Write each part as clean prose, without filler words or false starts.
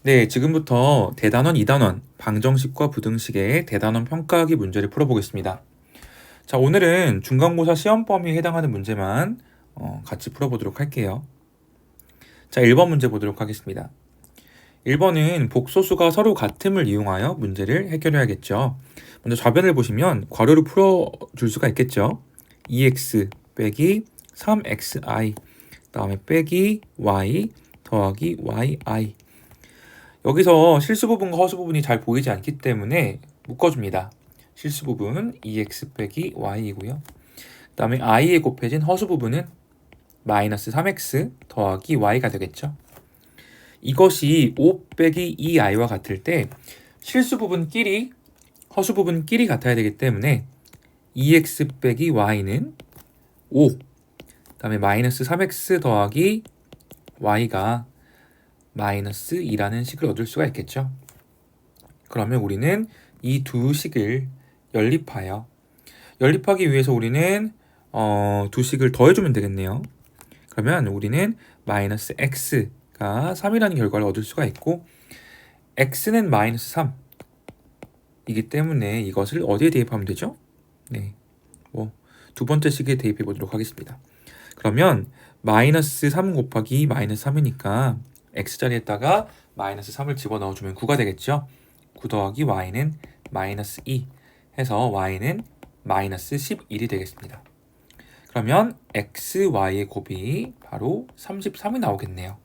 네, 지금부터 대단원 2단원, 방정식과 부등식의 대단원 평가하기 문제를 풀어보겠습니다. 자, 오늘은 중간고사 시험 범위에 해당하는 문제만 같이 풀어보도록 할게요. 자, 1번 문제 보도록 하겠습니다. 1번은 복소수가 서로 같음을 이용하여 문제를 해결해야겠죠. 먼저 좌변을 보시면 괄호를 풀어줄 수가 있겠죠. 2x 빼기 3xi, 다음에 빼기 y 더하기 yi. 여기서 실수 부분과 허수 부분이 잘 보이지 않기 때문에 묶어줍니다. 실수 부분은 2x 빼기 y이고요. 그 다음에 i에 곱해진 허수 부분은 마이너스 3x 더하기 y가 되겠죠. 이것이 5 빼기 2i와 같을 때 실수 부분끼리 허수 부분끼리 같아야 되기 때문에 2x 빼기 y는 5, 그 다음에 마이너스 3x 더하기 y가 마이너스 2라는 식을 얻을 수가 있겠죠. 그러면 우리는 이 두 식을 연립하기 위해서 우리는 두 식을 더해주면 되겠네요. 그러면 우리는 마이너스 x가 3이라는 결과를 얻을 수가 있고 x는 마이너스 3이기 때문에 이것을 어디에 대입하면 되죠? 네, 두 번째 식에 대입해 보도록 하겠습니다. 그러면 마이너스 3 곱하기 마이너스 3이니까 x자리에다가 마이너스 3을 집어넣어주면 9가 되겠죠. 9 더하기 y는 마이너스 2 해서 y는 마이너스 11이 되겠습니다. 그러면 x, y의 곱이 바로 33이 나오겠네요.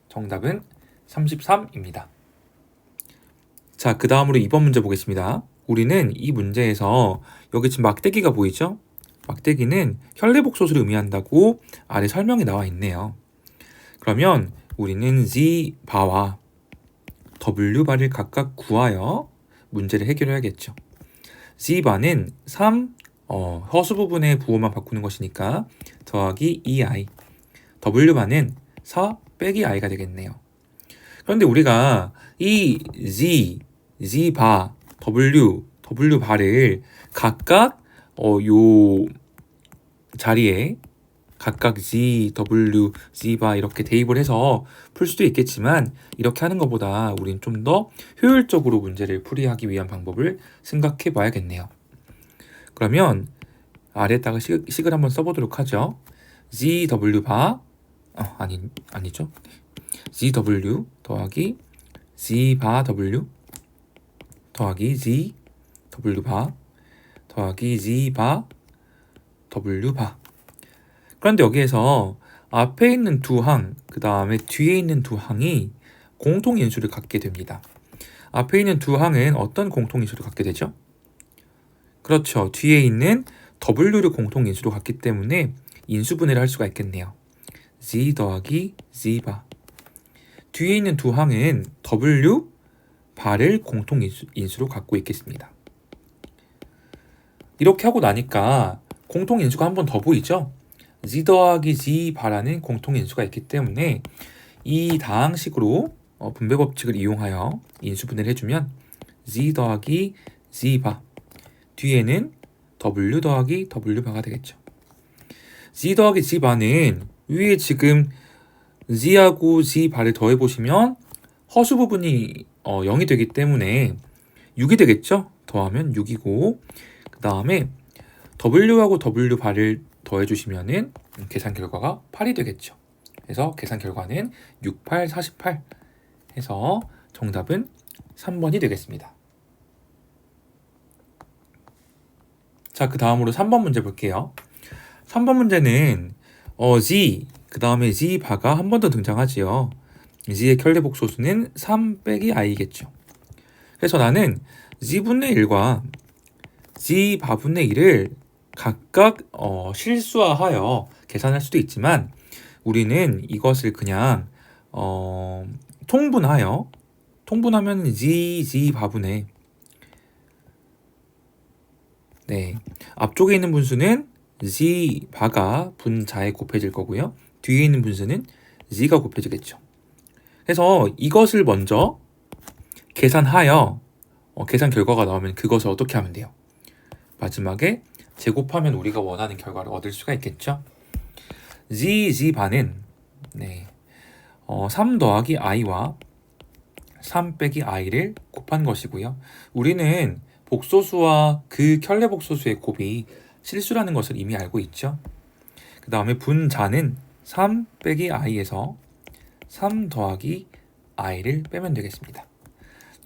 정답은 33입니다. 자, 그 다음으로 2번 문제 보겠습니다. 우리는 이 문제에서 여기 지금 막대기가 보이죠? 막대기는 현례복소수를 의미한다고 아래 설명이 나와 있네요. 그러면 우리는 z바와 w바를 각각 구하여 문제를 해결해야겠죠. z바는 3, 허수 부분의 부호만 바꾸는 것이니까 더하기 2i, w바는 4 빼기 i가 되겠네요. 그런데 우리가 이 z바, w바를 각각 요 자리에 각각 z, w, z바 이렇게 대입을 해서 풀 수도 있겠지만 이렇게 하는 것보다 우린 좀 더 효율적으로 문제를 풀이하기 위한 방법을 생각해 봐야겠네요. 그러면 아래에다가 식을 한번 써보도록 하죠. zw바 아니죠. zw 더하기 z바 w 더하기 zw바 더하기 z바 w바. 그런데 여기에서 앞에 있는 두 항, 그 다음에 뒤에 있는 두 항이 공통인수를 갖게 됩니다. 앞에 있는 두 항은 어떤 공통인수를 갖게 되죠? 그렇죠. 뒤에 있는 w를 공통인수로 갖기 때문에 인수분해를 할 수가 있겠네요. z 더하기 z바. 뒤에 있는 두 항은 w바를 공통인수로 갖고 있겠습니다. 이렇게 하고 나니까 공통인수가 한 번 더 보이죠? z 더하기 z바라는 공통인수가 있기 때문에 이 다항식으로 분배 법칙을 이용하여 인수분해를 해주면 z 더하기 z바 뒤에는 w 더하기 w바가 되겠죠. z 더하기 z바는 위에 지금 z하고 z바를 더해보시면 허수 부분이 0이 되기 때문에 6이 되겠죠. 더하면 6이고 그 다음에 w하고 w바를 더해주시면은 계산 결과가 8이 되겠죠. 그래서 계산 결과는 6, 8, 48 해서 정답은 3번이 되겠습니다. 자, 그 다음으로 3번 문제 볼게요. 3번 문제는 z, 그 다음에 z바가 한 번 더 등장하지요. z의 현례복소수는 3 빼기 i겠죠. 그래서 나는 z분의 1과 z바분의 1을 각각 실수화하여 계산할 수도 있지만 우리는 이것을 그냥 통분하면 z바분의 앞쪽에 있는 분수는 z바가 분자에 곱해질 거고요. 뒤에 있는 분수는 z가 곱해지겠죠. 그래서 이것을 먼저 계산하여 계산 결과가 나오면 그것을 어떻게 하면 돼요? 마지막에 제곱하면 우리가 원하는 결과를 얻을 수가 있겠죠. z바는 3 더하기 i와 3 빼기 i를 곱한 것이고요. 우리는 복소수와 그 켤레 복소수의 곱이 실수라는 것을 이미 알고 있죠. 그 다음에 분자는 3 빼기 i에서 3 더하기 i를 빼면 되겠습니다.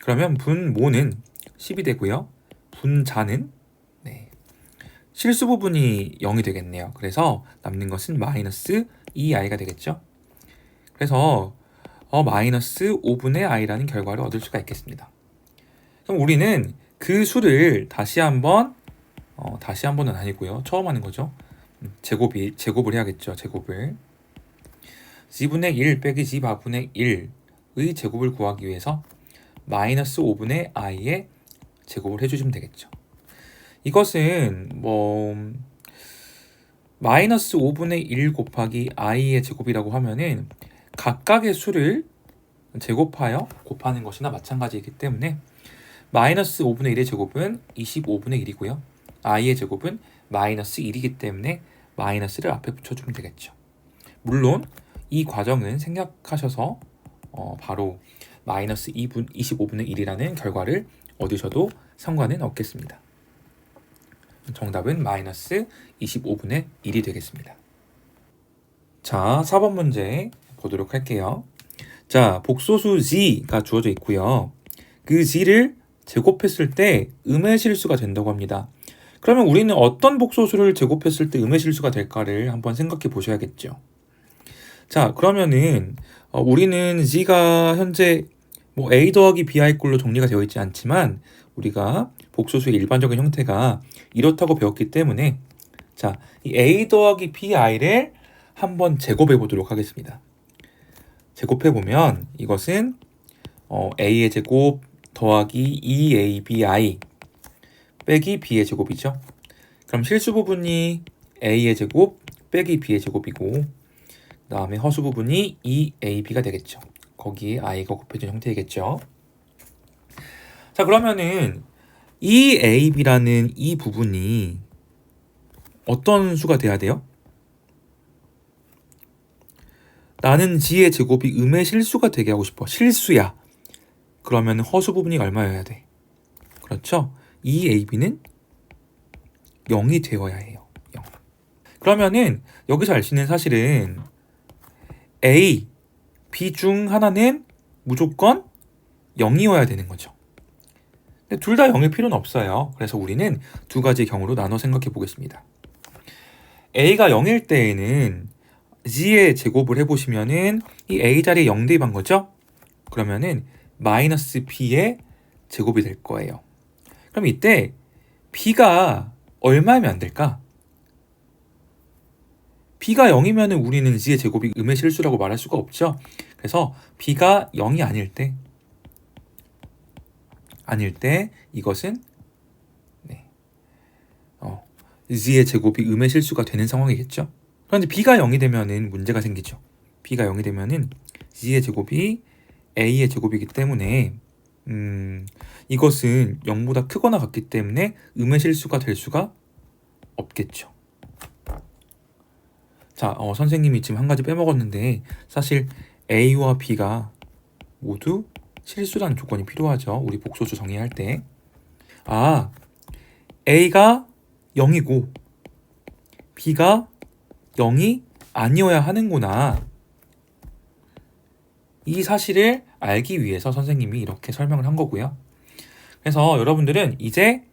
그러면 분모는 10이 되고요. 분자는 실수 부분이 0이 되겠네요. 그래서 남는 것은 마이너스 2i가 되겠죠. 그래서 마이너스 5분의 i라는 결과를 얻을 수가 있겠습니다. 그럼 우리는 그 수를 다시 한번은 아니고요. 처음 하는 거죠. 제곱을 해야겠죠. 제곱을 g분의 1 빼기 g4분의 1의 제곱을 구하기 위해서 마이너스 5분의 i의 제곱을 해주시면 되겠죠. 이것은 마이너스 5분의 1 곱하기 i의 제곱이라고 하면은 각각의 수를 제곱하여 곱하는 것이나 마찬가지이기 때문에 마이너스 5분의 1의 제곱은 25분의 1이고요. i의 제곱은 마이너스 1이기 때문에 마이너스를 앞에 붙여주면 되겠죠. 물론 이 과정은 생략하셔서 바로 마이너스 25분의 1이라는 결과를 얻으셔도 상관은 없겠습니다. 정답은 마이너스 25분의 1이 되겠습니다. 자, 4번 문제 보도록 할게요. 자, 복소수 g가 주어져 있고요. 그 g를 제곱했을 때 음의 실수가 된다고 합니다. 그러면 우리는 어떤 복소수를 제곱했을 때 음의 실수가 될까를 한번 생각해 보셔야겠죠. 자, 그러면은 우리는 g가 현재 a 더하기 bi 꼴로 정리가 되어 있지 않지만 우리가 복소수의 일반적인 형태가 이렇다고 배웠기 때문에 자, 이 a 더하기 bi를 한번 제곱해 보도록 하겠습니다. 제곱해 보면 이것은 a의 제곱 더하기 2abi 빼기 b의 제곱이죠. 그럼 실수 부분이 a의 제곱 빼기 b의 제곱이고 그 다음에 허수 부분이 2ab가 되겠죠. 거기에 i가 곱해진 형태이겠죠. 자, 그러면은 2ab라는 이 부분이 어떤 수가 돼야 돼요? 나는 g의 제곱이 음의 실수가 되게 하고 싶어. 실수야. 그러면 허수 부분이 얼마여야 돼? 그렇죠? 2ab는 0이 되어야 해요. 0. 그러면은 여기서 알 수 있는 사실은 a, b 중 하나는 무조건 0이어야 되는 거죠. 둘 다 0일 필요는 없어요. 그래서 우리는 두 가지 경우로 나눠 생각해 보겠습니다. a가 0일 때에는 g의 제곱을 해보시면은 이 a 자리에 0 대입한 거죠? 그러면은 마이너스 b의 제곱이 될 거예요. 그럼 이때 b가 얼마면 안 될까? b가 0이면 우리는 g의 제곱이 음의 실수라고 말할 수가 없죠. 그래서 b가 0이 아닐 때 이것은 g의 제곱이 음의 실수가 되는 상황이겠죠. 그런데 b가 0이 되면은 문제가 생기죠. b가 0이 되면은 g의 제곱이 a의 제곱이기 때문에 이것은 0보다 크거나 같기 때문에 음의 실수가 될 수가 없겠죠. 자, 선생님이 지금 한 가지 빼먹었는데 사실 a와 b가 모두 실수라는 조건이 필요하죠. 우리 복소수 정의할 때. a가 0이고 b가 0이 아니어야 하는구나. 이 사실을 알기 위해서 선생님이 이렇게 설명을 한 거고요. 그래서 여러분들은 이제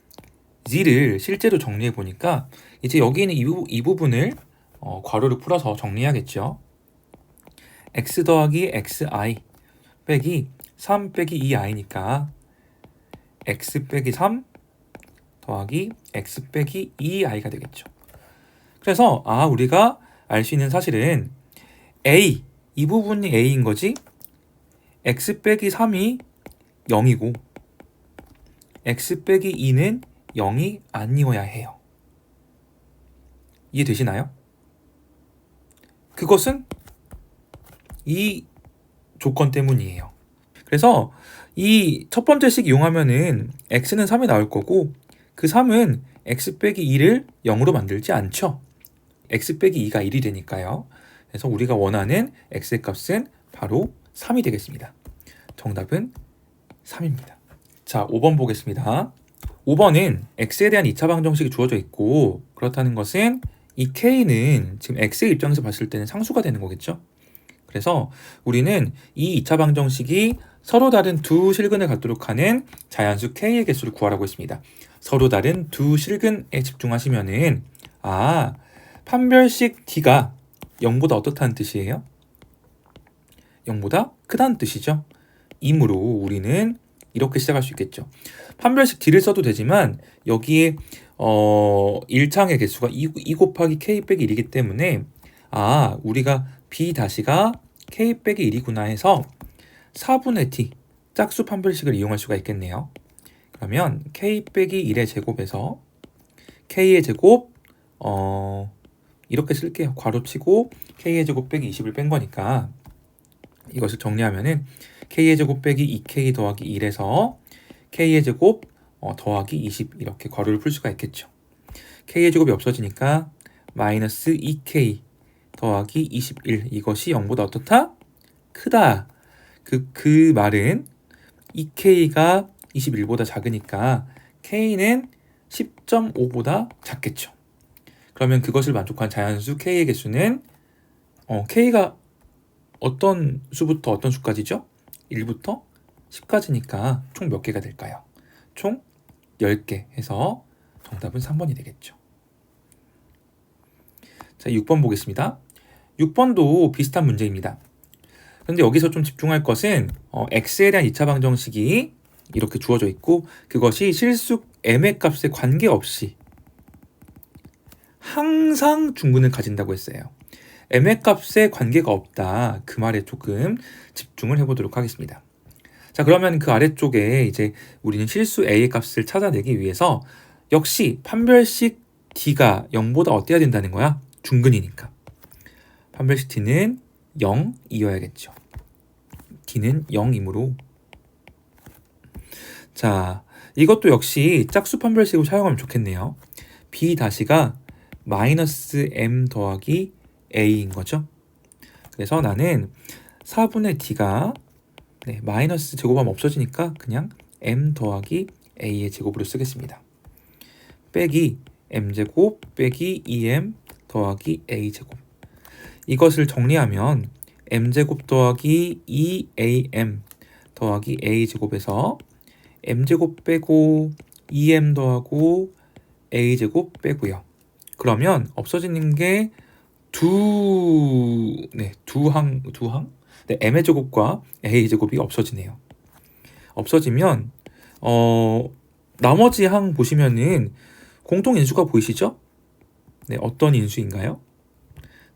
g를 실제로 정리해 보니까 이제 여기 있는 이 부분을 괄호를 풀어서 정리해야겠죠. x 더하기 xi 빼기 3 빼기 2i니까 x 빼기 3 더하기 x 빼기 2i가 되겠죠. 그래서 우리가 알 수 있는 사실은 a, 이 부분이 a인 거지 x 빼기 3이 0이고 x 빼기 2는 0이 아니어야 해요. 이해되시나요? 그것은 이 조건 때문이에요. 그래서 이 첫 번째 식 이용하면은 x는 3이 나올 거고 그 3은 x 빼기 2를 0으로 만들지 않죠. x 빼기 2가 1이 되니까요. 그래서 우리가 원하는 x의 값은 바로 3이 되겠습니다. 정답은 3입니다. 자, 5번 보겠습니다. 5번은 x에 대한 2차 방정식이 주어져 있고 그렇다는 것은 이 k는 지금 x의 입장에서 봤을 때는 상수가 되는 거겠죠? 그래서 우리는 이 2차 방정식이 서로 다른 두 실근을 갖도록 하는 자연수 k의 개수를 구하라고 했습니다. 서로 다른 두 실근에 집중하시면은 판별식 d가 0보다 어떻다는 뜻이에요? 0보다 크다는 뜻이죠. 이므로 우리는 이렇게 시작할 수 있겠죠. 판별식 d를 써도 되지만 여기에 1창의 개수가 2 곱하기 k 빼기 1이기 때문에 우리가 b 다시가 k 빼기 1이구나 해서 4분의 t 짝수 판별식을 이용할 수가 있겠네요. 그러면 k 빼기 1의 제곱에서 k의 제곱 이렇게 쓸게요. 괄호치고 k의 제곱 빼기 20을 뺀 거니까 이것을 정리하면은 k의 제곱 빼기 2k 더하기 1에서 k의 제곱 더하기 20 이렇게 괄호를 풀 수가 있겠죠. k의 제곱이 없어지니까 마이너스 2k 더하기 21 이것이 0보다 어떻다? 크다. 그 말은 2k가 21보다 작으니까 k는 10.5보다 작겠죠. 그러면 그것을 만족한 자연수 k의 개수는 k가 어떤 수부터 어떤 수까지죠? 1부터 10까지니까 총 몇 개가 될까요? 총 10개 해서 정답은 3번이 되겠죠. 자, 6번 보겠습니다. 6번도 비슷한 문제입니다. 그런데 여기서 좀 집중할 것은 x에 대한 2차 방정식이 이렇게 주어져 있고 그것이 실수 m의 값에 관계없이 항상 중근을 가진다고 했어요. m의 값에 관계가 없다. 그 말에 조금 집중을 해보도록 하겠습니다. 자, 그러면 그 아래쪽에 이제 우리는 실수 a의 값을 찾아내기 위해서 역시 판별식 d가 0보다 어때야 된다는 거야? 중근이니까. 판별식 d는 0이어야겠죠. d는 0이므로 자, 이것도 역시 짝수 판별식으로 사용하면 좋겠네요. b 다시가 마이너스 m 더하기 a인 거죠. 그래서 나는 4분의 d가 마이너스 제곱하면 없어지니까 그냥 m 더하기 a의 제곱으로 쓰겠습니다. 빼기 m제곱 빼기 2m 더하기 a제곱. 이것을 정리하면 m제곱 더하기 2am 더하기 a제곱에서 m제곱 빼고 2m 더하고 a제곱 빼고요. 그러면 없어지는 게 두 항? m의 제곱과 a의 제곱이 없어지네요. 없어지면 나머지 항 보시면은 공통인수가 보이시죠? 네, 어떤 인수인가요?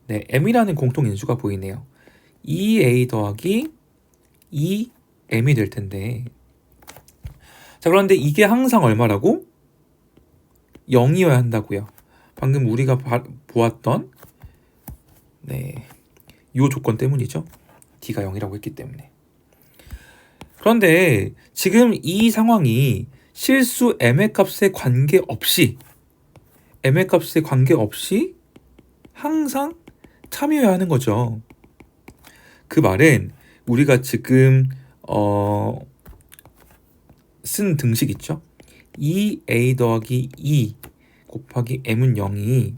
네, m이라는 공통인수가 보이네요. 2a 더하기 2m이 될 텐데 자, 그런데 이게 항상 얼마라고? 0이어야 한다고요. 방금 우리가 보았던 이 조건 때문이죠. d가 0이라고 했기 때문에. 그런데 지금 이 상황이 실수 m의 값에 관계없이 항상 참여해야 하는 거죠. 그 말은 우리가 지금 쓴 등식 있죠? 2a 더하기 2 곱하기 m은 0이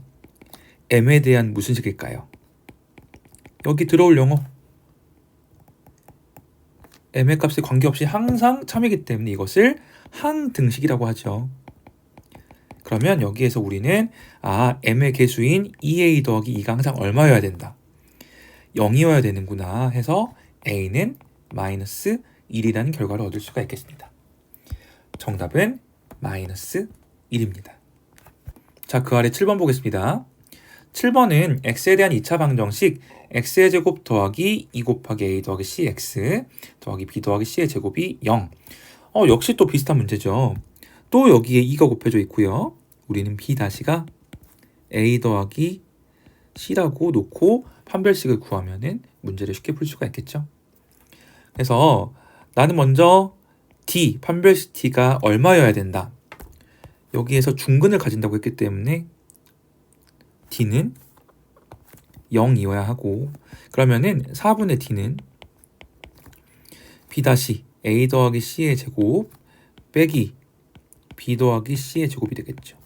m에 대한 무슨 식일까요? 여기 들어올 영어 m의 값에 관계없이 항상 참이기 때문에 이것을 항등식이라고 하죠. 그러면 여기에서 우리는 m의 개수인 2a 더하기 2가 항상 얼마여야 된다? 0이어야 되는구나 해서 a는 마이너스 1이라는 결과를 얻을 수가 있겠습니다. 정답은 마이너스 1입니다. 자, 그 아래 7번 보겠습니다. 7번은 x에 대한 2차 방정식 x의 제곱 더하기 2 곱하기 a 더하기 cx 더하기 b 더하기 c의 제곱이 0. 역시 또 비슷한 문제죠. 또 여기에 2가 곱해져 있고요. 우리는 b 다시가 a 더하기 c라고 놓고 판별식을 구하면은 문제를 쉽게 풀 수가 있겠죠. 그래서 나는 먼저 d, 판별식 d가 얼마여야 된다. 여기에서 중근을 가진다고 했기 때문에 d는 0이어야 하고 그러면은 4분의 d는 b 다시 a 더하기 c의 제곱 빼기 b 더하기 c의 제곱이 되겠죠.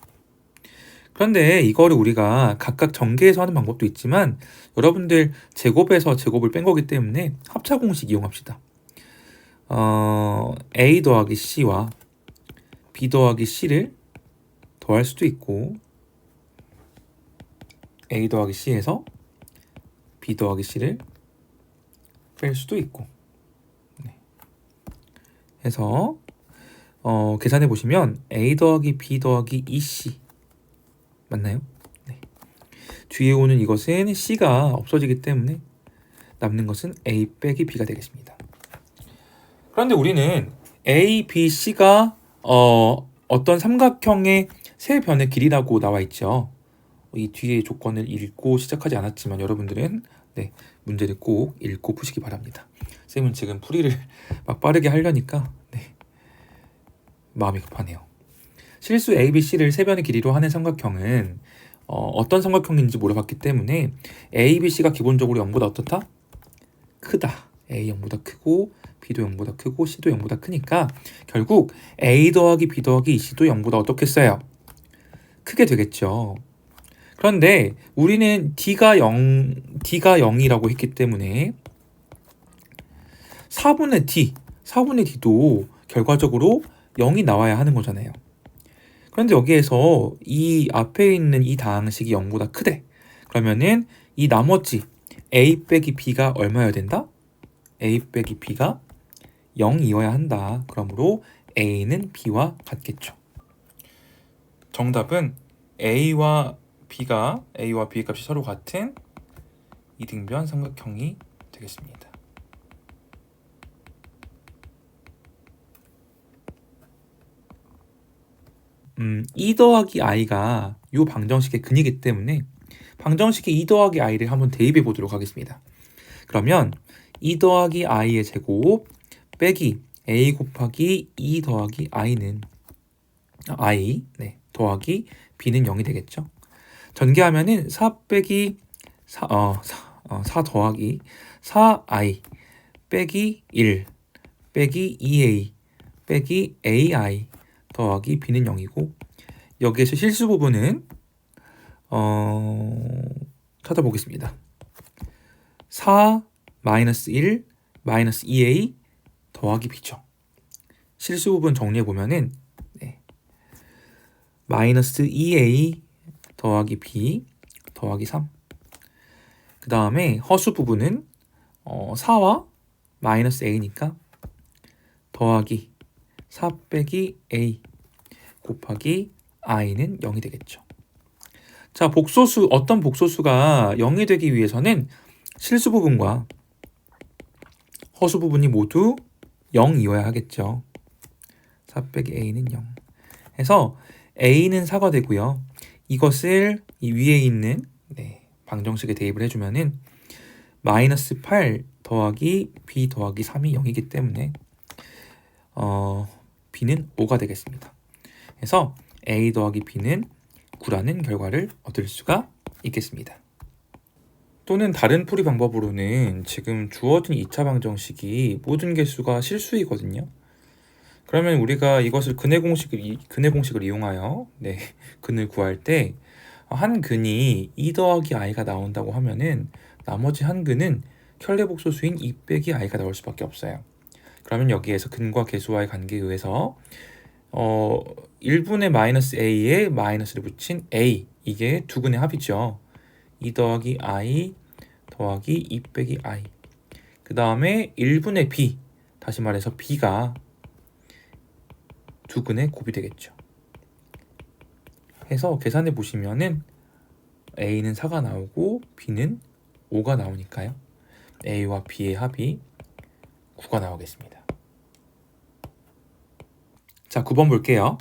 그런데 이거를 우리가 각각 전개해서 하는 방법도 있지만 여러분들 제곱에서 제곱을 뺀 거기 때문에 합차 공식 이용합시다. a 더하기 c와 b 더하기 c를 더할 수도 있고 a 더하기 c에서 b 더하기 c를 뺄 수도 있고 해서 계산해 보시면 a 더하기 b 더하기 2c 맞나요? 네. 뒤에 오는 이것은 c가 없어지기 때문에 남는 것은 a 빼기 b가 되겠습니다. 그런데 우리는 a, b, c가 어떤 삼각형의 세 변의 길이라고 나와 있죠. 이 뒤에 조건을 읽고 시작하지 않았지만 여러분들은 문제를 꼭 읽고 푸시기 바랍니다. 쌤은 지금 풀이를 막 빠르게 하려니까 마음이 급하네요. 실수 A, B, C를 세 변의 길이로 하는 삼각형은 어떤 삼각형인지 물어봤기 때문에 A, B, C가 기본적으로 0보다 어떻다? 크다. A 0보다 크고 B도 0보다 크고 C도 0보다 크니까 결국 A 더하기 B 더하기 C도 0보다 어떻겠어요? 크게 되겠죠. 그런데 우리는 D가 0이라고 했기 때문에 4분의 D도 결과적으로 0이 나와야 하는 거잖아요. 그런데 여기에서 이 앞에 있는 이 다항식이 0보다 크대. 그러면은 이 나머지 A 빼기 B가 얼마여야 된다? A 빼기 B가 0이어야 한다. 그러므로 A는 B와 같겠죠. 정답은 A와 B의 값이 서로 같은 이등변 삼각형이 되겠습니다. E 더하기 i가 이 방정식의 근이기 때문에 방정식의 E 더하기 i를 한번 대입해 보도록 하겠습니다. 그러면 E 더하기 i의 제곱 빼기 a 곱하기 E 더하기 i는 더하기 b는 0이 되겠죠. 전개하면은 4 빼기 4 더하기 4i 빼기 1 빼기 2a 빼기 ai 더하기 b는 0이고 여기에서 실수 부분은 찾아보겠습니다. 4 마이너스 1 마이너스 2a 더하기 b죠. 실수 부분 정리해 보면은 마이너스 2a 더하기 b 더하기 3. 그 다음에 허수 부분은 4와 마이너스 a니까 더하기 4 빼기 a 곱하기 i는 0이 되겠죠. 자, 어떤 복소수가 0이 되기 위해서는 실수 부분과 허수 부분이 모두 0이어야 하겠죠. 4 빼기 a는 0 해서 a는 4가 되고요. 이것을 이 위에 있는 방정식에 대입을 해주면은 마이너스 8 더하기 b 더하기 3이 0이기 때문에 b는 5가 되겠습니다. 그래서 a 더하기 b는 9라는 결과를 얻을 수가 있겠습니다. 또는 다른 풀이 방법으로는 지금 주어진 2차 방정식이 모든 개수가 실수이거든요. 그러면 우리가 이것을 근의 공식을 이용하여 근을 구할 때 한 근이 2 더하기 i가 나온다고 하면은 나머지 한 근은 켤레복소수인 2 빼기 i가 나올 수밖에 없어요. 그러면 여기에서 근과 개수와의 관계에 의해서 1분의 마이너스 a에 마이너스를 붙인 a 이게 두 근의 합이죠. 2 더하기 i 더하기 2 빼기 i 그 다음에 1분의 b 다시 말해서 b가 두 근의 곱이 되겠죠. 해서 계산해 보시면은 a는 4가 나오고 b는 5가 나오니까요. a와 b의 합이 9가 나오겠습니다. 자, 9번 볼게요.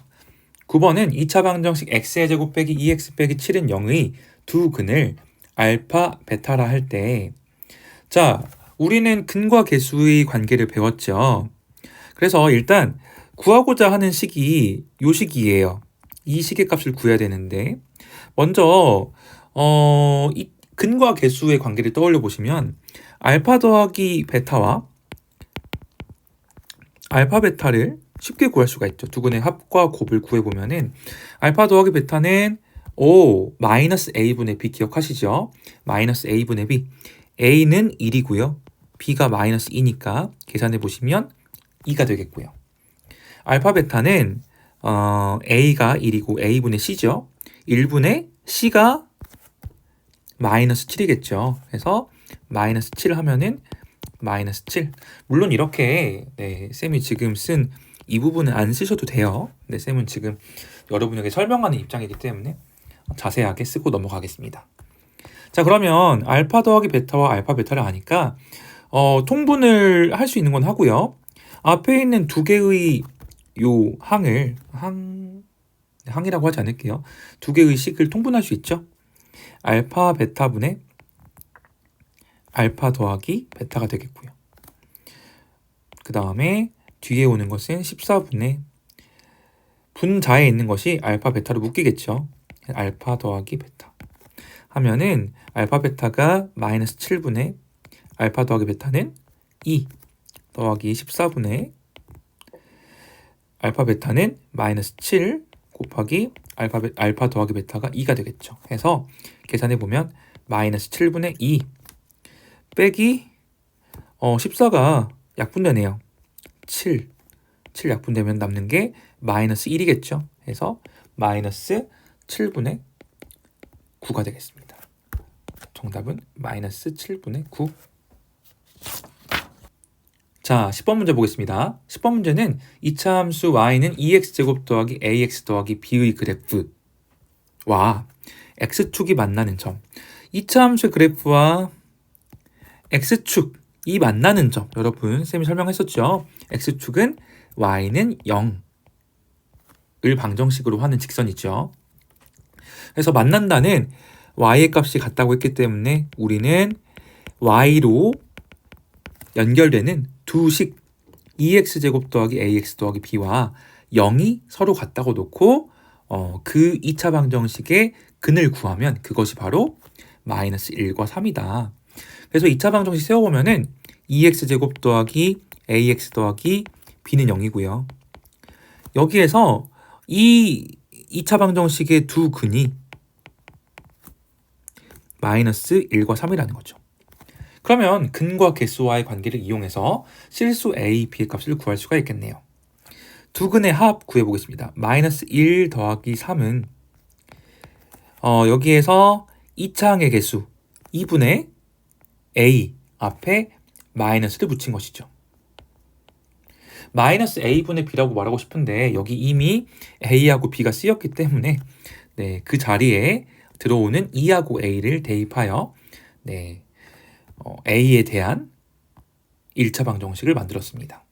9번은 2차 방정식 x의 제곱 빼기 2x 빼기 7은 0의 두 근을 알파, 베타라 할 때 자, 우리는 근과 개수의 관계를 배웠죠. 그래서 일단 구하고자 하는 식이 요 식이에요. 이 식의 값을 구해야 되는데 먼저 이 근과 개수의 관계를 떠올려 보시면 알파 더하기 베타와 알파 베타를 쉽게 구할 수가 있죠. 두근의 합과 곱을 구해보면은 알파 더하기 베타는 마이너스 a분의 b 기억하시죠? 마이너스 a분의 b. a는 1이고요. b가 마이너스 2니까 계산해 보시면 2가 되겠고요. 알파 베타는 a가 1이고 a분의 c죠. 1분의 c가 마이너스 7이겠죠. 그래서 마이너스 7 하면은 마이너스 7. 물론 이렇게 쌤이 지금 쓴 이 부분은 안 쓰셔도 돼요. 근데 쌤은 지금 여러분에게 설명하는 입장이기 때문에 자세하게 쓰고 넘어가겠습니다. 자, 그러면 알파 더하기 베타와 알파 베타를 아니까 통분을 할 수 있는 건 하고요. 앞에 있는 두 개의 요 항이라고 하지 않을게요. 두 개의 식을 통분할 수 있죠. 알파 베타분의 알파 더하기 베타가 되겠고요. 그 다음에 뒤에 오는 것은 14분의 분자에 있는 것이 알파 베타로 묶이겠죠. 알파 더하기 베타 하면은 알파 베타가 마이너스 7분의 알파 더하기 베타는 2 더하기 14분의 알파 베타는 마이너스 7 곱하기 알파 더하기 베타가 2가 되겠죠. 해서 계산해 보면 마이너스 7분의 2 빼기 14가 약분되네요. 7 약분되면 남는 게 마이너스 1이겠죠. 해서 마이너스 7분의 9가 되겠습니다. 정답은 마이너스 7분의 9. 자, 10번 문제 보겠습니다. 10번 문제는 이차함수 y는 2x제곱 더하기 ax 더하기 b의 그래프와 x축이 만나는 점. 이차함수의 그래프와 x축이 만나는 점. 여러분, 쌤이 설명했었죠. x축은 y는 0을 방정식으로 하는 직선이죠. 그래서 만난다는 y의 값이 같다고 했기 때문에 우리는 y로 연결되는 두 식 2x제곱 더하기 ax 더하기 b와 0이 서로 같다고 놓고 그 2차 방정식의 근을 구하면 그것이 바로 마이너스 1과 3이다. 그래서 2차 방정식 세워보면은 2x제곱 더하기 ax 더하기 b는 0이고요. 여기에서 이 2차 방정식의 두 근이 마이너스 1과 3이라는 거죠. 그러면 근과 개수와의 관계를 이용해서 실수 a, b의 값을 구할 수가 있겠네요. 두 근의 합 구해보겠습니다. 마이너스 1 더하기 3은 여기에서 2차항의 개수 2분의 a 앞에 마이너스를 붙인 것이죠. 마이너스 a분의 b라고 말하고 싶은데 여기 이미 a하고 b가 쓰였기 때문에 그 자리에 들어오는 2하고 a를 대입하여 a에 대한 1차 방정식을 만들었습니다.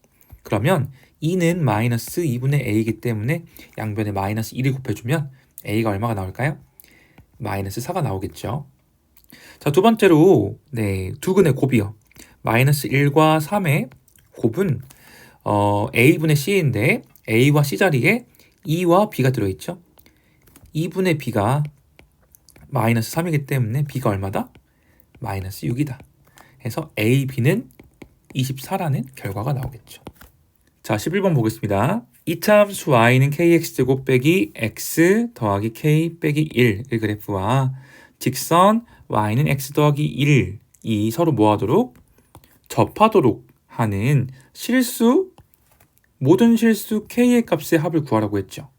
그러면 2는 마이너스 2분의 a이기 때문에 양변에 마이너스 1을 곱해주면 a가 얼마가 나올까요? 마이너스 4가 나오겠죠. 자, 두 번째로 두 근의 곱이요. 마이너스 1과 3의 곱은 a분의 c인데 a와 c 자리에 2와 b가 들어있죠. 2분의 b가 마이너스 3이기 때문에 b가 얼마다? 마이너스 6이다. 해서 a, b는 24라는 결과가 나오겠죠. 자, 11번 보겠습니다. 이차함수 y는 kx제곱 빼기 x 더하기 k 빼기 1의 그래프와 직선 y는 x 더하기 1이 서로 뭐하도록? 접하도록 하는 모든 실수 k의 값의 합을 구하라고 했죠.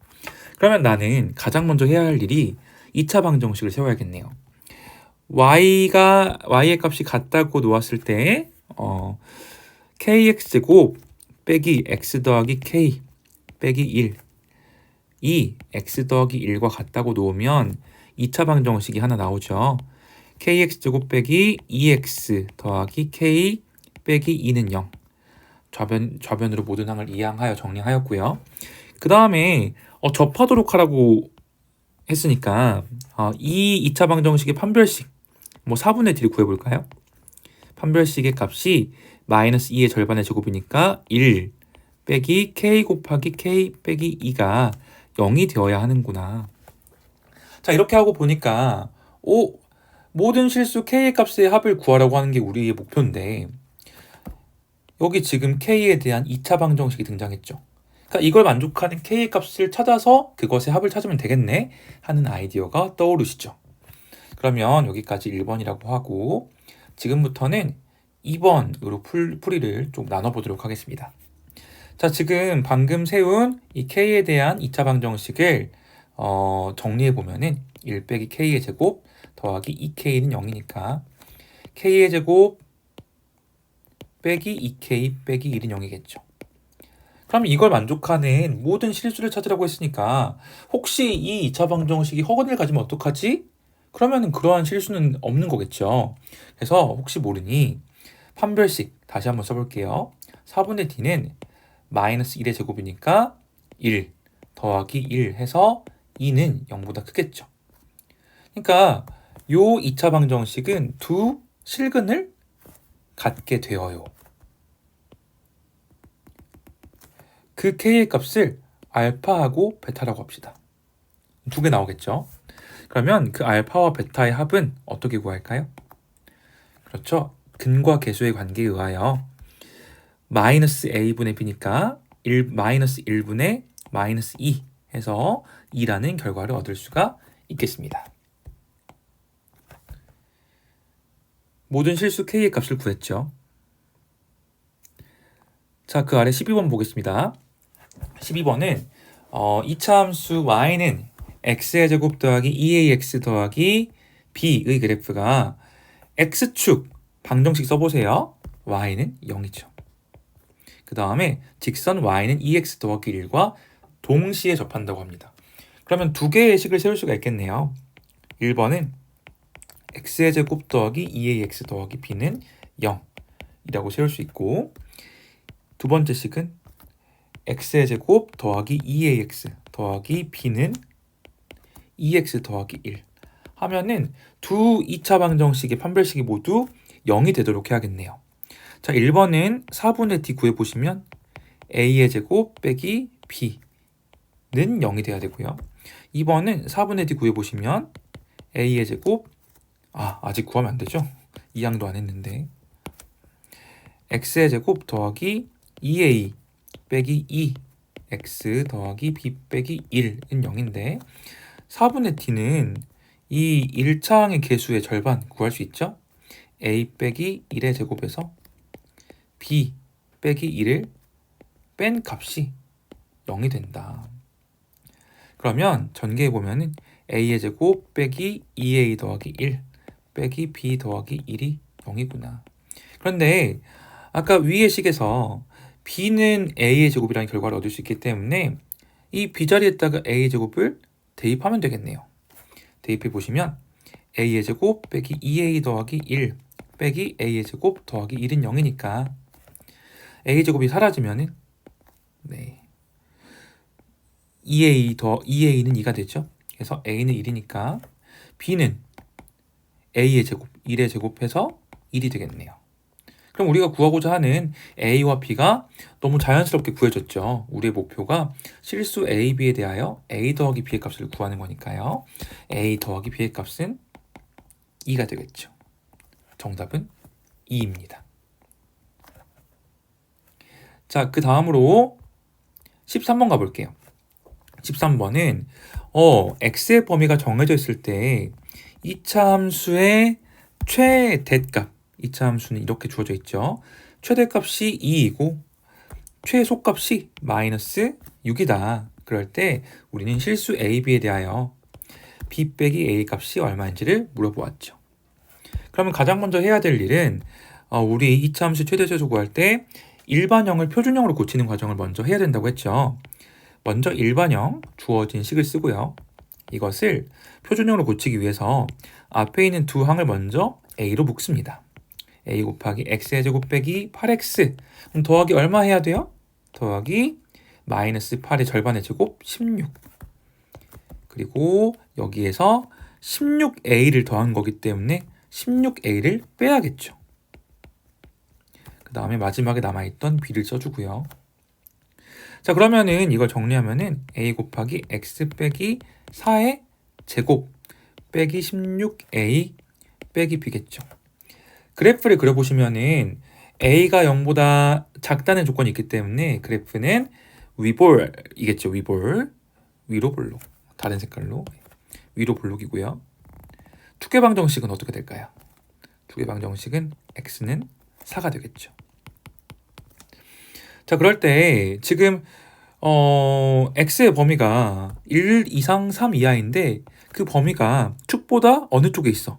그러면 나는 가장 먼저 해야 할 일이 2차 방정식을 세워야겠네요. y의 값이 같다고 놓았을 때 kx제곱 빼기 x 더하기 k 빼기 1 이 x 더하기 1과 같다고 놓으면 2차 방정식이 하나 나오죠. kx제곱 빼기 2x 더하기 k 빼기 2는 0. 좌변으로 모든 항을 이항하여 정리하였고요. 그 다음에 접하도록 하라고 했으니까 이 2차 방정식의 판별식 4분의 D를 구해볼까요? 판별식의 값이 마이너스 2의 절반의 제곱이니까 1 빼기 k 곱하기 k 빼기 2가 0이 되어야 하는구나. 자, 이렇게 하고 보니까 모든 실수 k의 값의 합을 구하라고 하는 게 우리의 목표인데 여기 지금 K에 대한 2차 방정식이 등장했죠. 그러니까 이걸 만족하는 K의 값을 찾아서 그것의 합을 찾으면 되겠네 하는 아이디어가 떠오르시죠. 그러면 여기까지 1번이라고 하고 지금부터는 2번으로 풀이를 좀 나눠보도록 하겠습니다. 자, 지금 방금 세운 이 K에 대한 2차 방정식을 정리해보면은 1 빼기 K의 제곱 더하기 2K는 0이니까 K의 제곱 빼기 2K 빼기 1은 0이겠죠. 그럼 이걸 만족하는 모든 실수를 찾으라고 했으니까 혹시 이 2차 방정식이 허근을 가지면 어떡하지? 그러면 그러한 실수는 없는 거겠죠. 그래서 혹시 모르니 판별식 다시 한번 써볼게요. 4분의 D는 마이너스 1의 제곱이니까 1 더하기 1 해서 2는 0보다 크겠죠. 그러니까 요 2차 방정식은 두 실근을 갖게 되어요. 그 K의 값을 알파하고 베타라고 합시다. 두 개 나오겠죠. 그러면 그 알파와 베타의 합은 어떻게 구할까요? 그렇죠. 근과 계수의 관계에 의하여 마이너스 a분의 b니까 마이너스 1분의 마이너스 2 해서 2라는 결과를 얻을 수가 있겠습니다. 모든 실수 k의 값을 구했죠. 자, 그 아래 12번 보겠습니다. 12번은 이차함수 y는 x의 제곱 더하기 2ax 더하기 b의 그래프가 x축 방정식 써보세요. y는 0이죠. 그 다음에 직선 y는 2x 더하기 1과 동시에 접한다고 합니다. 그러면 두 개의 식을 세울 수가 있겠네요. 1번은 x의 제곱 더하기 2ax 더하기 b는 0이라고 세울 수 있고 두 번째 식은 x의 제곱 더하기 2ax 더하기 b는 2x 더하기 1 하면은 두 2차 방정식의 판별식이 모두 0이 되도록 해야겠네요. 자, 1번은 4분의 d 구해보시면 a의 제곱 빼기 b는 0이 돼야 되고요. 2번은 4분의 d 구해보시면 a의 제곱 아직 구하면 안 되죠? 2항도 안 했는데 x의 제곱 더하기 2a 빼기 2x 더하기 b 빼기 1은 0인데 4분의 d는 이 1차항의 개수의 절반 구할 수 있죠? a 빼기 1의 제곱에서 b 빼기 1을 뺀 값이 0이 된다. 그러면 전개해보면 a의 제곱 빼기 2a 더하기 1 빼기 b 더하기 1이 0이구나. 그런데 아까 위의 식에서 b는 a의 제곱이라는 결과를 얻을 수 있기 때문에 이 b자리에다가 a의 제곱을 대입하면 되겠네요. 대입해보시면 a의 제곱 빼기 2a 더하기 1 빼기 a의 제곱 더하기 1은 0이니까 a의 제곱이 사라지면은 2a는 2가 되죠. 그래서 a는 1이니까 b는 a의 제곱 1의 제곱해서 1이 되겠네요. 그럼 우리가 구하고자 하는 a와 b가 너무 자연스럽게 구해졌죠. 우리의 목표가 실수 a, b에 대하여 a 더하기 b의 값을 구하는 거니까요. a 더하기 b의 값은 2가 되겠죠. 정답은 2입니다. 자, 그 다음으로 13번 가볼게요. 13번은 x의 범위가 정해져 있을 때 2차 함수의 최대값 2차 함수는 이렇게 주어져 있죠. 최대값이 2이고 최소값이 마이너스 6이다. 그럴 때 우리는 실수 a, b에 대하여 b 빼기 a 값이 얼마인지를 물어보았죠. 그러면 가장 먼저 해야 될 일은 우리 2차 함수 최대 최소 구할 때 일반형을 표준형으로 고치는 과정을 먼저 해야 된다고 했죠. 먼저 일반형 주어진 식을 쓰고요. 이것을 표준형으로 고치기 위해서 앞에 있는 두 항을 먼저 a로 묶습니다. a 곱하기 x의 제곱 빼기 8x 그럼 더하기 얼마 해야 돼요? 더하기 마이너스 8의 절반의 제곱 16 그리고 여기에서 16a를 더한 거기 때문에 16a를 빼야겠죠. 그 다음에 마지막에 남아있던 b를 써주고요. 자, 그러면은 이걸 정리하면은 a 곱하기 x 빼기 4의 제곱 빼기 16a 빼기 b겠죠. 그래프를 그려보시면은 a가 0보다 작다는 조건이 있기 때문에 그래프는 위볼이겠죠. 위볼. 위로 볼록. 다른 색깔로. 위로 볼록이고요. 투개방 정식은 어떻게 될까요? 투개방 정식은 x는 4가 되겠죠. 자, 그럴 때 지금 x의 범위가 1 이상 3 이하인데 그 범위가 축보다 어느 쪽에 있어?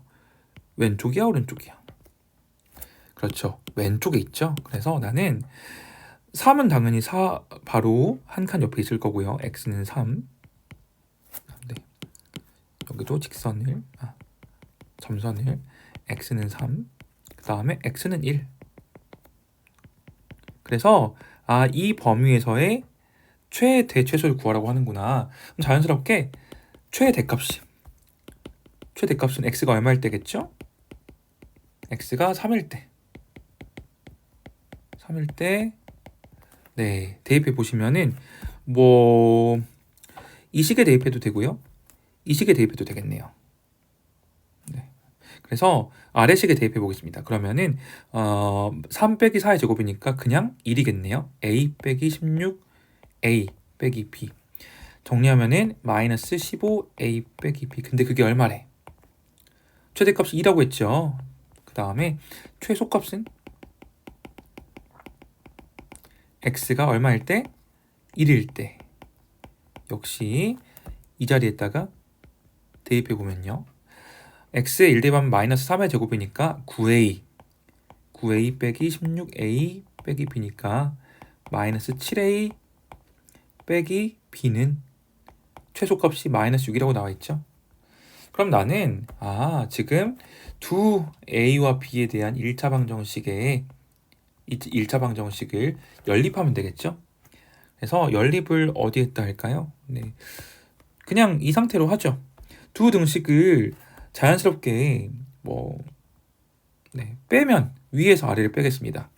왼쪽이야, 오른쪽이야? 그렇죠. 왼쪽에 있죠. 그래서 나는 3은 당연히 바로 한 칸 옆에 있을 거고요. x는 3. 네. 여기도 직선을, 점선을, x는 3. 그 다음에 x는 1. 그래서 이 범위에서의 최대최소를 구하라고 하는구나. 그럼 자연스럽게 최대값은 x가 얼마일 때겠죠? x가 3일 때. 네, 대입해 보시면은 이 식에 대입해도 되고요. 이 식에 대입해도 되겠네요. 네. 그래서 아래식에 대입해 보겠습니다. 그러면은 3 빼기 4의 제곱이니까 그냥 1이겠네요. a 빼기 16 a 빼기 b. 정리하면은 마이너스 15a 빼기 b. 근데 그게 얼마래? 최대값이 2라고 했죠. 그 다음에 최소값은 x가 얼마일 때? 1일 때. 역시 이 자리에다가 대입해 보면요. x의 1 대입하면 마이너스 3의 제곱이니까 9a 빼기 16a 빼기 b니까 마이너스 7a 빼기 b는 최소값이 마이너스 6이라고 나와 있죠. 그럼 나는 지금 두 a와 b에 대한 1차 방정식을 연립하면 되겠죠. 그래서 연립을 어디에다 할까요? 네, 그냥 이 상태로 하죠. 두 등식을 자연스럽게 빼면 위에서 아래를 빼겠습니다.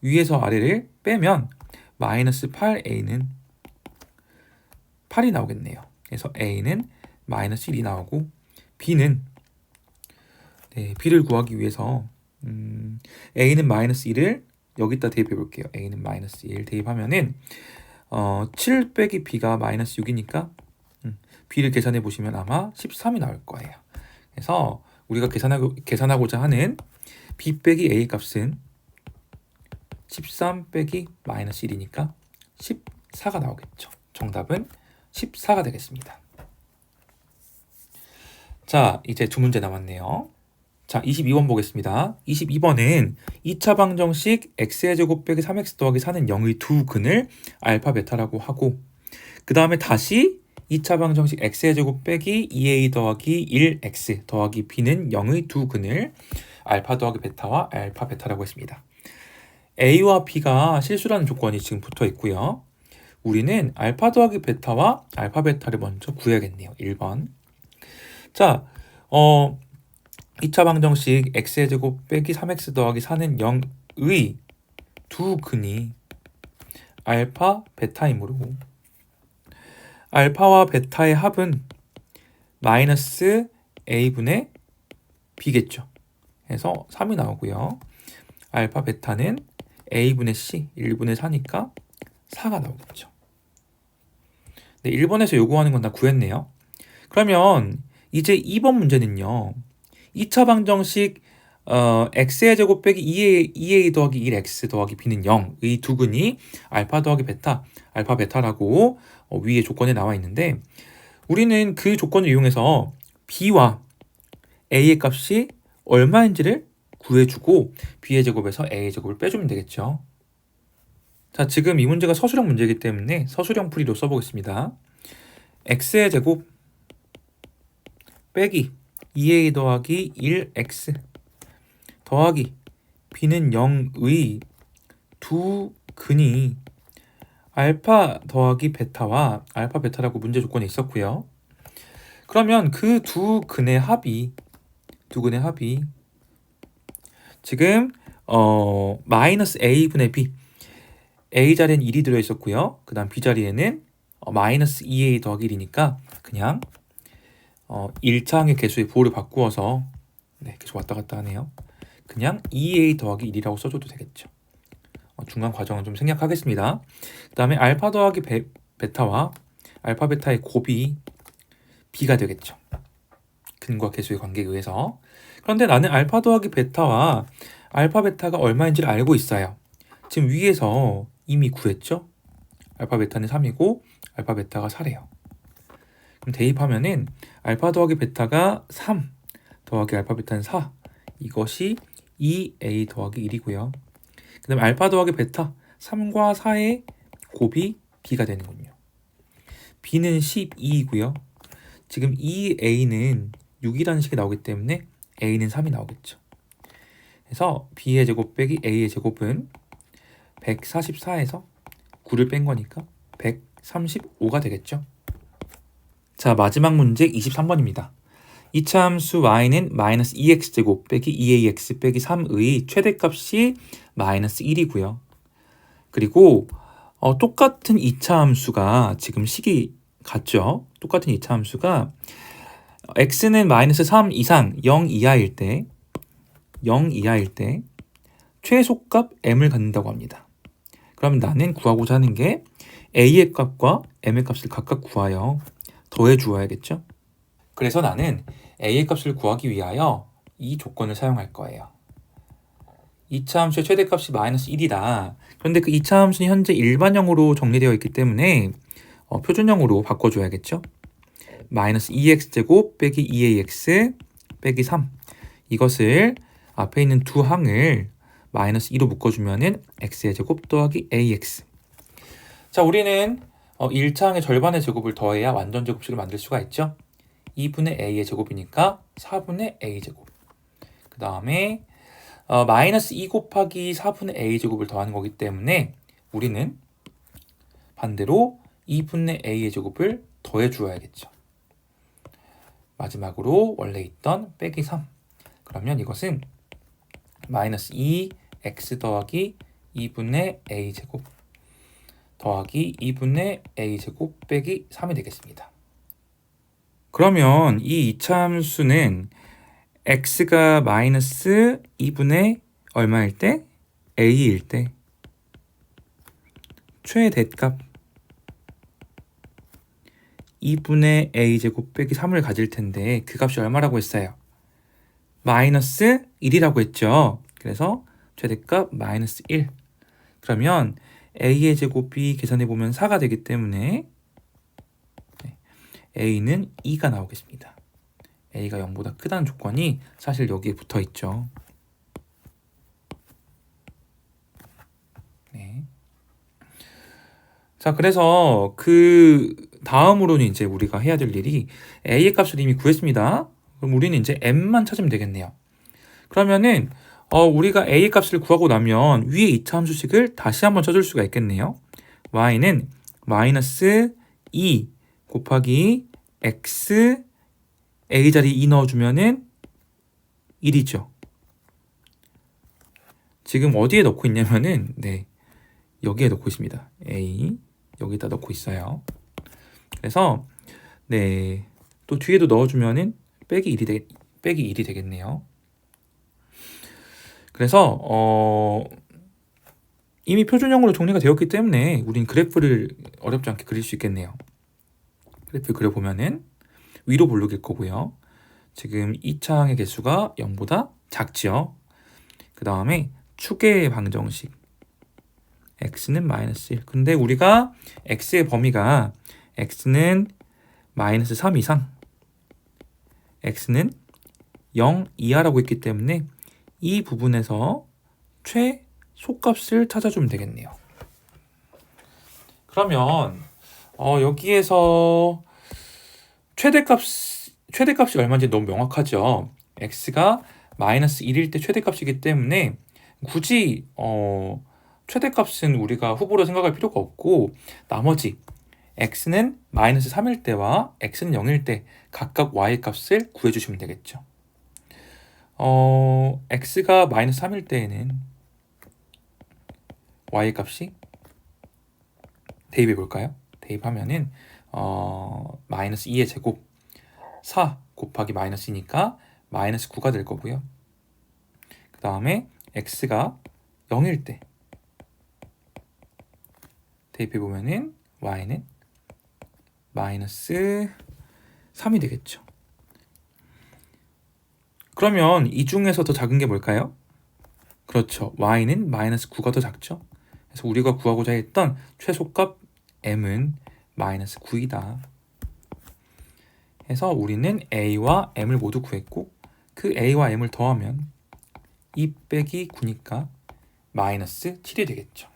위에서 아래를 빼면 마이너스 8a는 8이 나오겠네요. 그래서 a는 마이너스 1이 나오고 b는 b를 구하기 위해서 a는 마이너스 1을 여기다 대입해 볼게요. a는 마이너스 1 대입하면은 7 빼기 b가 마이너스 6이니까 b를 계산해 보시면 아마 13이 나올 거예요. 그래서 우리가 계산하고자 하는 b 빼기 a 값은 13 빼기 마이너스 1이니까 14가 나오겠죠. 정답은 14가 되겠습니다. 자, 이제 두 문제 남았네요. 자, 22번 보겠습니다. 22번은 2차 방정식 x의 제곱 빼기 3x 더하기 4는 0의 두 근을 알파 베타라고 하고 그 다음에 다시 2차 방정식 x의 제곱 빼기 2a 더하기 1x 더하기 b는 0의 두 근을 알파 더하기 베타와 알파 베타라고 했습니다. a와 b가 실수라는 조건이 지금 붙어 있고요. 우리는 알파 더하기 베타와 알파 베타를 먼저 구해야겠네요. 1번. 자, 2차 방정식 x의 제곱 빼기 3x 더하기 4는 0의 두 근이 알파 베타이므로 알파와 베타의 합은 마이너스 a분의 b겠죠. 그래서 3이 나오고요. 알파 베타는 a분의 c 1분의 4니까 4가 나오겠죠. 네, 1번에서 요구하는 건 다 구했네요. 그러면 이제 2번 문제는요. 2차 방정식 x의 제곱 빼기 2a 더하기 1x 더하기 b는 0의 두 근이 알파 더하기 베타, 알파 베타라고 위에 조건에 나와 있는데 우리는 그 조건을 이용해서 b와 a의 값이 얼마인지를 구해주고 b의 제곱에서 a의 제곱을 빼주면 되겠죠. 자, 지금 이 문제가 서술형 문제이기 때문에 서술형 풀이로 써보겠습니다. x의 제곱 빼기 2a 더하기 1x 더하기 b는 0의 두 근이 알파 더하기 베타와 알파 베타라고 문제 조건에 있었고요. 그러면 그 두 근의 합이 지금 마이너스 a분의 b a 자리에는 1이 들어있었고요. 그 다음 b 자리에는 마이너스 2a 더하기 1이니까 그냥 1차항의 개수의 부호를 바꾸어서 계속 왔다 갔다 하네요. 그냥 2a 더하기 1이라고 써줘도 되겠죠. 중간 과정은 좀 생략하겠습니다. 그 다음에 알파 더하기 베타와 알파 베타의 곱이 b가 되겠죠. 근과 계수의 관계에 의해서. 그런데 나는 알파 더하기 베타와 알파 베타가 얼마인지를 알고 있어요. 지금 위에서 이미 구했죠. 알파 베타는 3이고 알파 베타가 4래요. 그럼 대입하면은 알파 더하기 베타가 3 더하기 알파 베타는 4, 이것이 2a 더하기 1이고요. 그 다음에 알파 더하기 베타 3과 4의 곱이 b가 되는군요. b는 12이고요. 지금 2a는 6이라는 식이 나오기 때문에 a는 3이 나오겠죠. 그래서 b의 제곱 빼기 a의 제곱은 144에서 9를 뺀 거니까 135가 되겠죠. 자, 마지막 문제 23번입니다. 이차함수 y는 마이너스 2x제곱 빼기 2ax 빼기 3의 최대값이 마이너스 1이고요. 그리고 똑같은 이차함수가 지금 식이 같죠. 똑같은 이차함수가 x는 마이너스 3 이상 0 이하일 때 최소값 m을 갖는다고 합니다. 그럼 나는 구하고자 하는 게 a의 값과 m의 값을 각각 구하여 더해 주어야겠죠. 그래서 나는 a의 값을 구하기 위하여 이 조건을 사용할 거예요. 이차함수의 최대값이 마이너스 1이다. 그런데 그 이차함수는 현재 일반형으로 정리되어 있기 때문에 표준형으로 바꿔줘야겠죠. 마이너스 2x제곱 빼기 2ax 빼기 3, 이것을 앞에 있는 두 항을 마이너스 2로 묶어주면은 x의 제곱 더하기 ax. 자, 우리는 1차 항의 절반의 제곱을 더해야 완전 제곱식을 만들 수가 있죠. 2분의 a의 제곱이니까 4분의 a 제곱. 그 다음에 마이너스 2 곱하기 4분의 a 제곱을 더하는 거기 때문에 우리는 반대로 2분의 a의 제곱을 더해 주어야겠죠. 마지막으로 원래 있던 빼기 3. 그러면 이것은 마이너스 2x 더하기 2분의 a 제곱 더하기 2분의 a 제곱 빼기 3이 되겠습니다. 그러면 이 이차함수는 x가 마이너스 2분의 얼마일 때? a일 때 최대값 2분의 a 제곱 빼기 3을 가질 텐데 그 값이 얼마라고 했어요? 마이너스 1이라고 했죠. 그래서 최대값 마이너스 1. 그러면 a의 제곱이 계산해보면 4가 되기 때문에 a는 2가 나오겠습니다. a가 0보다 크다는 조건이 사실 여기에 붙어 있죠. 네. 자, 그래서 그 다음으로는 이제 우리가 해야 될 일이 a의 값을 이미 구했습니다. 그럼 우리는 이제 m만 찾으면 되겠네요. 그러면은 우리가 a의 값을 구하고 나면 위에 이차함수식을 다시 한번 쳐줄 수가 있겠네요. y는 마이너스 2 곱하기 x a 자리 2 넣어주면은 1이죠. 지금 어디에 넣고 있냐면은 여기에 넣고 있습니다. a 여기다 넣고 있어요. 그래서 또 뒤에도 넣어주면은 빼기 1이 되겠네요. 그래서 이미 표준형으로 정리가 되었기 때문에 우린 그래프를 어렵지 않게 그릴 수 있겠네요. 그래프 그려보면은 위로 볼록일 거고요. 지금 2차 항의 개수가 0보다 작지요. 그 다음에 축의 방정식 x는 마이너스 1. 근데 우리가 x의 범위가 x는 마이너스 3 이상 x는 0 이하라고 했기 때문에 이 부분에서 최소값을 찾아주면 되겠네요. 그러면 여기에서 최대값이 얼마인지 너무 명확하죠. x가 마이너스 1일 때 최대값이기 때문에 굳이 최대값은 우리가 후보로 생각할 필요가 없고 나머지 x는 마이너스 3일 때와 x는 0일 때 각각 y 값을 구해주시면 되겠죠. x가 마이너스 3일 때에는 y 값이 대입해 볼까요? 대입하면은 마이너스 2의 제곱 4 곱하기 마이너스 2니까 마이너스 9가 될 거고요. 그 그 다음에 x가 0일 때 대입해보면은 y는 마이너스 3이 되겠죠. 그러면 이 중에서 더 작은 게 뭘까요? 그렇죠. y는 마이너스 9가 더 작죠. 그래서 우리가 구하고자 했던 최소값 m은 마이너스 9이다. 해서 우리는 a와 m을 모두 구했고 그 a와 m을 더하면 2 빼기 9니까 마이너스 7이 되겠죠.